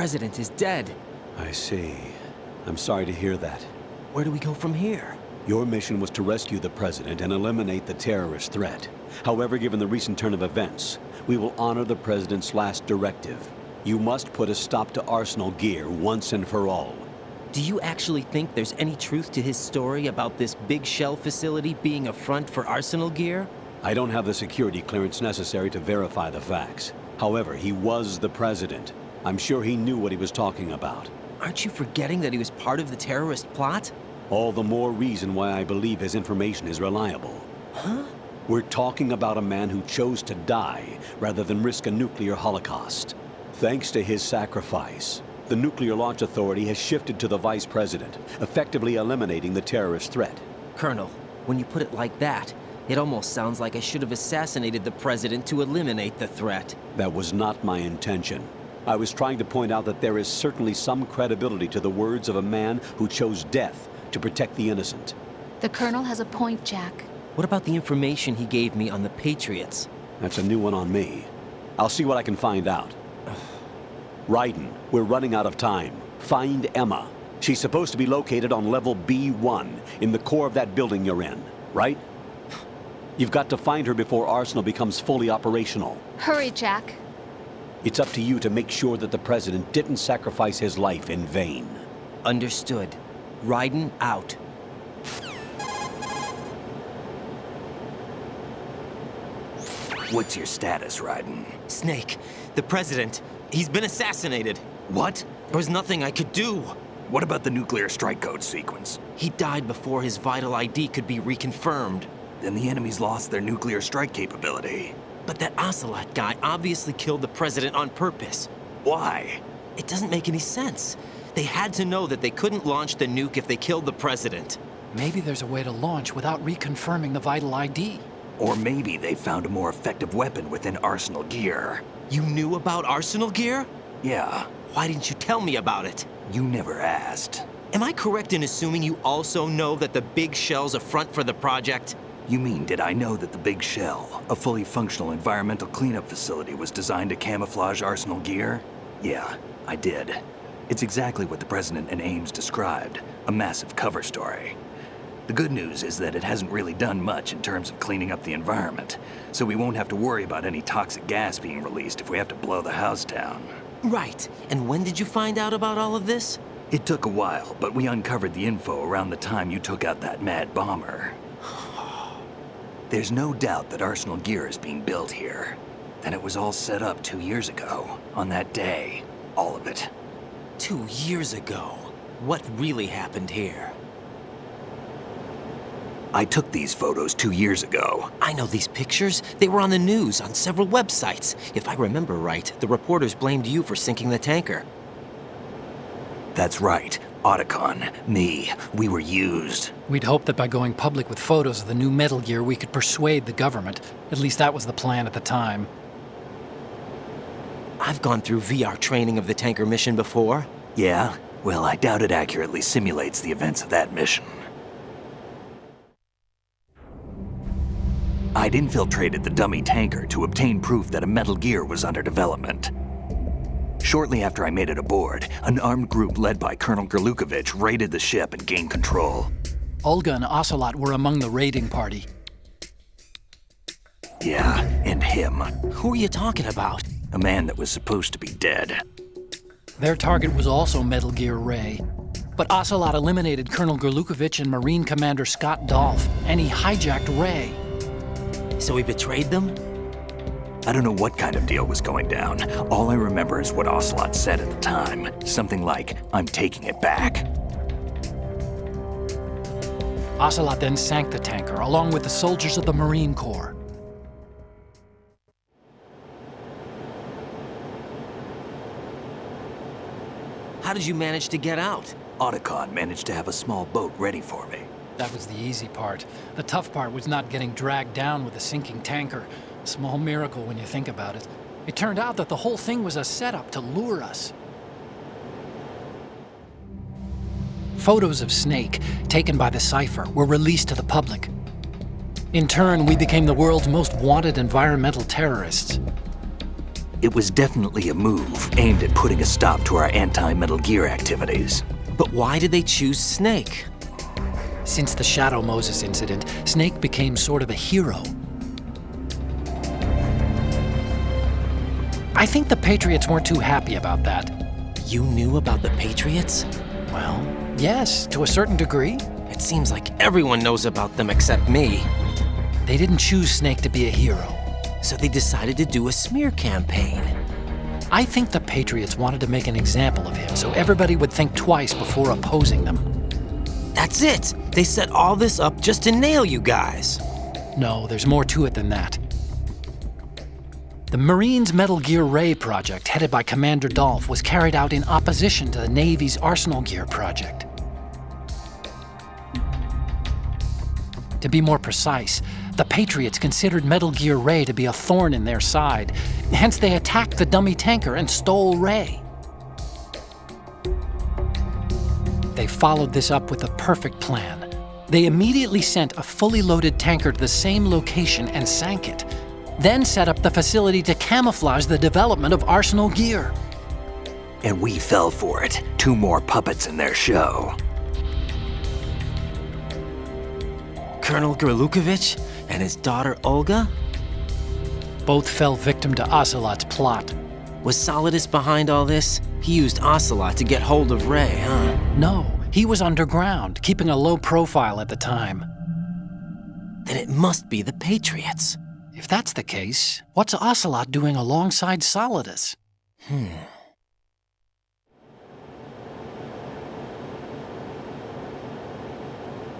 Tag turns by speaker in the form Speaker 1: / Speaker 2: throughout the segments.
Speaker 1: president is dead.
Speaker 2: I see. I'm sorry to hear that.
Speaker 1: Where do we go from here?
Speaker 2: Your mission was to rescue the president and eliminate the terrorist threat. However, given the recent turn of events, we will honor the president's last directive. You must put a stop to Arsenal gear once and for all.
Speaker 1: Do you actually think there's any truth to his story about this big shell facility being a front for Arsenal gear?
Speaker 2: I don't have the security clearance necessary to verify the facts. However, he was the president. I'm sure he knew what he was talking about.
Speaker 1: Aren't you forgetting that he was part of the terrorist plot?
Speaker 2: All the more reason why I believe his information is reliable.
Speaker 1: Huh?
Speaker 2: We're talking about a man who chose to die rather than risk a nuclear holocaust. Thanks to his sacrifice, the Nuclear Launch Authority has shifted to the vice president, effectively eliminating the terrorist threat.
Speaker 1: Colonel, when you put it like that, it almost sounds like I should have assassinated the president to eliminate the threat.
Speaker 2: That was not my intention. I was trying to point out that there is certainly some credibility to the words of a man who chose death to protect the innocent.
Speaker 3: The Colonel has a point, Jack.
Speaker 1: What about the information he gave me on the Patriots?
Speaker 2: That's a new one on me. I'll see what I can find out. Raiden, we're running out of time. Find Emma. She's supposed to be located on level B1, in the core of that building you're in, right? You've got to find her before Arsenal becomes fully operational.
Speaker 3: Hurry, Jack.
Speaker 2: It's up to you to make sure that the president didn't sacrifice his life in vain.
Speaker 1: Understood. Raiden out.
Speaker 4: What's your status, Raiden?
Speaker 1: Snake, the president, he's been assassinated.
Speaker 4: What?
Speaker 1: There was nothing I could do.
Speaker 4: What about the nuclear strike code sequence?
Speaker 1: He died before his vital ID could be reconfirmed.
Speaker 4: Then the enemy's lost their nuclear strike capability.
Speaker 1: But that Ocelot guy obviously killed the president on purpose.
Speaker 4: Why?
Speaker 1: It doesn't make any sense. They had to know that they couldn't launch the nuke if they killed the president.
Speaker 5: Maybe there's a way to launch without reconfirming the vital ID.
Speaker 4: Or maybe they found a more effective weapon within Arsenal gear.
Speaker 1: You knew about Arsenal gear?
Speaker 4: Yeah,
Speaker 1: Why didn't you tell me about it?
Speaker 4: you never asked.
Speaker 1: Am I correct in assuming you also know that the big shell's a front for the project?
Speaker 4: You mean, did I know that the Big Shell, a fully functional environmental cleanup facility, was designed to camouflage Arsenal gear? Yeah, I did. It's exactly what the President and Ames described, a massive cover story. The good news is that it hasn't really done much in terms of cleaning up the environment, so we won't have to worry about any toxic gas being released if we have to blow the house down.
Speaker 1: Right. And when did you find out about all of this?
Speaker 4: It took a while, but we uncovered the info around the time you took out that mad bomber. There's no doubt that Arsenal gear is being built here. And it was all set up 2 years ago, on that day. All of it.
Speaker 1: 2 years ago. What really happened here?
Speaker 4: I took these photos 2 years ago.
Speaker 1: I know these pictures. They were on the news, on several websites. If I remember right, the reporters blamed you for sinking the tanker.
Speaker 4: That's right. Otacon, me, we were used.
Speaker 5: We'd hoped that by going public with photos of the new Metal Gear, we could persuade the government. At least that was the plan at the time.
Speaker 1: I've gone through VR training of the tanker mission before.
Speaker 4: Yeah? Well, I doubt it accurately simulates the events of that mission. I'd infiltrated the dummy tanker to obtain proof that a Metal Gear was under development. Shortly after I made it aboard, an armed group led by Colonel Gerlukovich raided the ship and gained control.
Speaker 5: Olga and Ocelot were among the raiding party.
Speaker 4: Yeah, and him.
Speaker 1: Who are you talking about?
Speaker 4: A man that was supposed to be dead.
Speaker 5: Their target was also Metal Gear Ray. But Ocelot eliminated Colonel Gerlukovich and Marine Commander Scott Dolph, and he hijacked Ray.
Speaker 1: So he betrayed them?
Speaker 4: I don't know what kind of deal was going down. All I remember is what Ocelot said at the time. Something like, "I'm taking it back."
Speaker 5: Ocelot then sank the tanker, along with the soldiers of the Marine Corps.
Speaker 1: How did you manage to get out?
Speaker 4: Otacon managed to have a small boat ready for me.
Speaker 5: That was the easy part. The tough part was not getting dragged down with the sinking tanker. Small miracle when you think about it. It turned out that the whole thing was a setup to lure us. Photos of Snake, taken by the Cypher, were released to the public. In turn, we became the world's most wanted environmental terrorists.
Speaker 4: It was definitely a move aimed at putting a stop to our anti-Metal Gear activities.
Speaker 1: But why did they choose Snake?
Speaker 5: Since the Shadow Moses incident, Snake became sort of a hero. I think the Patriots weren't too happy about that.
Speaker 1: You knew about the Patriots?
Speaker 5: Well, yes, to a certain degree.
Speaker 1: It seems like everyone knows about them except me.
Speaker 5: They didn't choose Snake to be a hero.
Speaker 1: So they decided to do a smear campaign.
Speaker 5: I think the Patriots wanted to make an example of him so everybody would think twice before opposing them.
Speaker 1: That's it! They set all this up just to nail you guys.
Speaker 5: No, there's more to it than that. The Marines' Metal Gear Ray project, headed by Commander Dolph, was carried out in opposition to the Navy's Arsenal Gear project. To be more precise, the Patriots considered Metal Gear Ray to be a thorn in their side. Hence, they attacked the dummy tanker and stole Ray. They followed this up with a perfect plan. They immediately sent a fully loaded tanker to the same location and sank it, then set up the facility to camouflage the development of Arsenal Gear.
Speaker 4: And we fell for it. 2 more puppets in their show.
Speaker 1: Colonel Gerlukovich and his daughter Olga?
Speaker 5: Both fell victim to Ocelot's plot.
Speaker 1: Was Solidus behind all this? He used Ocelot to get hold of Ray, huh?
Speaker 5: No, he was underground, keeping a low profile at the time.
Speaker 1: Then it must be the Patriots.
Speaker 5: If that's the case, what's Ocelot doing alongside Solidus?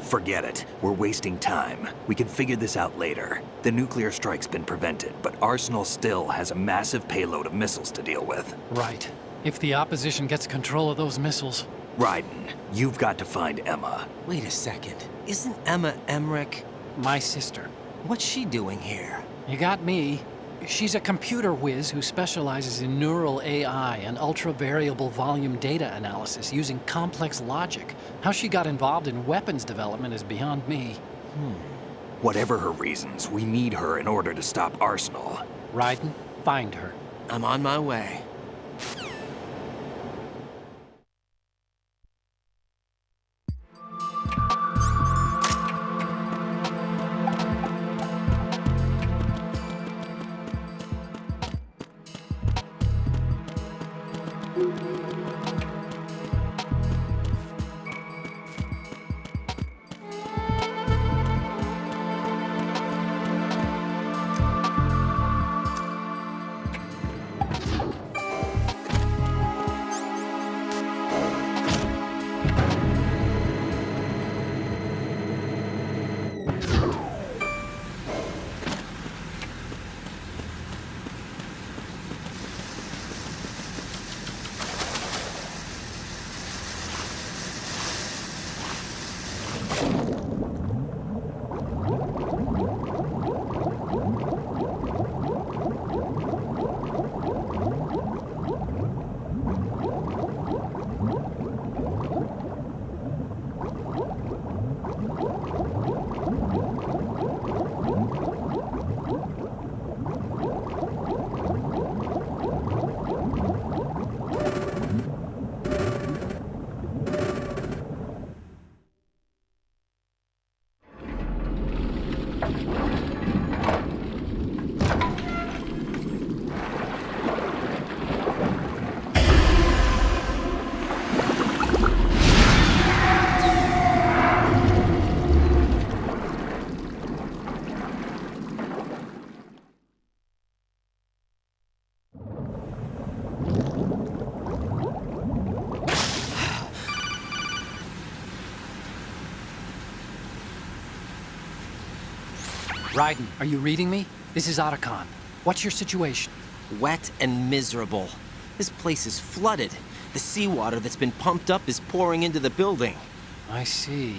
Speaker 4: Forget it. We're wasting time. We can figure this out later. The nuclear strike's been prevented, but Arsenal still has a massive payload of missiles to deal with.
Speaker 5: Right. If the opposition gets control of those missiles.
Speaker 4: Raiden, you've got to find Emma.
Speaker 1: Wait a second. Isn't Emma Emmerich?
Speaker 5: My sister.
Speaker 1: What's she doing here?
Speaker 5: You got me. She's a computer whiz who specializes in neural AI and ultra-variable volume data analysis using complex logic. How she got involved in weapons development is beyond me.
Speaker 4: Whatever her reasons, we need her in order to stop Arsenal.
Speaker 5: Raiden, find her.
Speaker 1: I'm on my way.
Speaker 5: Raiden, are you reading me? This is Otacon. What's your situation?
Speaker 1: Wet and miserable. This place is flooded. The seawater that's been pumped up is pouring into the building.
Speaker 5: I see.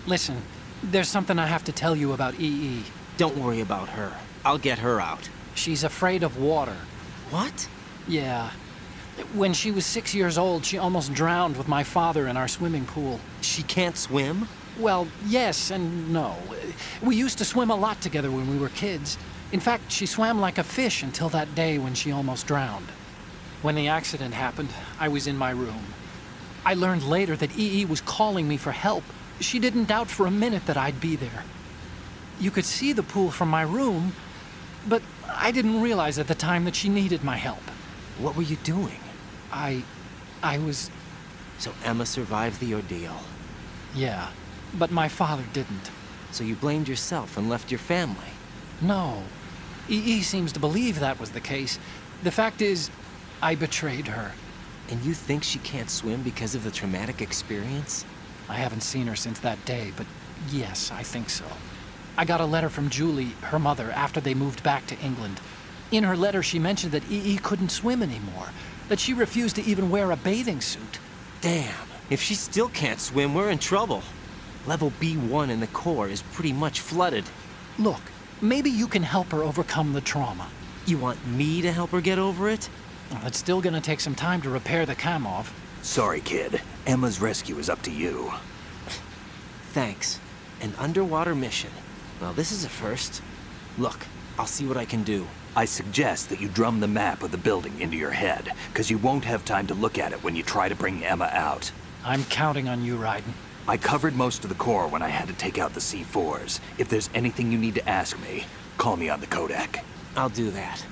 Speaker 5: Listen, there's something I have to tell you about EE.
Speaker 1: Don't worry about her. I'll get her out.
Speaker 5: She's afraid of water.
Speaker 1: What?
Speaker 5: Yeah. When she was 6 years old, she almost drowned with my father in our swimming pool.
Speaker 1: She can't swim?
Speaker 5: Well, yes and no. We used to swim a lot together when we were kids. In fact, she swam like a fish until that day when she almost drowned. When the accident happened, I was in my room. I learned later that EE was calling me for help. She didn't doubt for a minute that I'd be there. You could see the pool from my room, but I didn't realize at the time that she needed my help.
Speaker 1: What were you doing?
Speaker 5: I was...
Speaker 1: So Emma survived the ordeal.
Speaker 5: Yeah, but my father didn't.
Speaker 1: So you blamed yourself and left your family.
Speaker 5: No. EE seems to believe that was the case. The fact is, I betrayed her.
Speaker 1: And you think she can't swim because of the traumatic experience?
Speaker 5: I haven't seen her since that day, but yes, I think so. I got a letter from Julie, her mother, after they moved back to England. In her letter, she mentioned that EE couldn't swim anymore, that she refused to even wear a bathing suit.
Speaker 1: Damn, if she still can't swim, we're in trouble. Level B1 in the core is pretty much flooded.
Speaker 5: Look, maybe you can help her overcome the trauma.
Speaker 1: You want me to help her get over it?
Speaker 5: Well, it's still gonna take some time to repair the Kamov.
Speaker 4: Sorry, kid. Emma's rescue is up to you.
Speaker 1: Thanks. An underwater mission. Well, this is a first. Look, I'll see what I can do.
Speaker 4: I suggest that you drum the map of the building into your head, because you won't have time to look at it when you try to bring Emma out.
Speaker 5: I'm counting on you, Raiden.
Speaker 4: I covered most of the core when I had to take out the C4s. If there's anything you need to ask me, call me on the Kodak.
Speaker 1: I'll do that.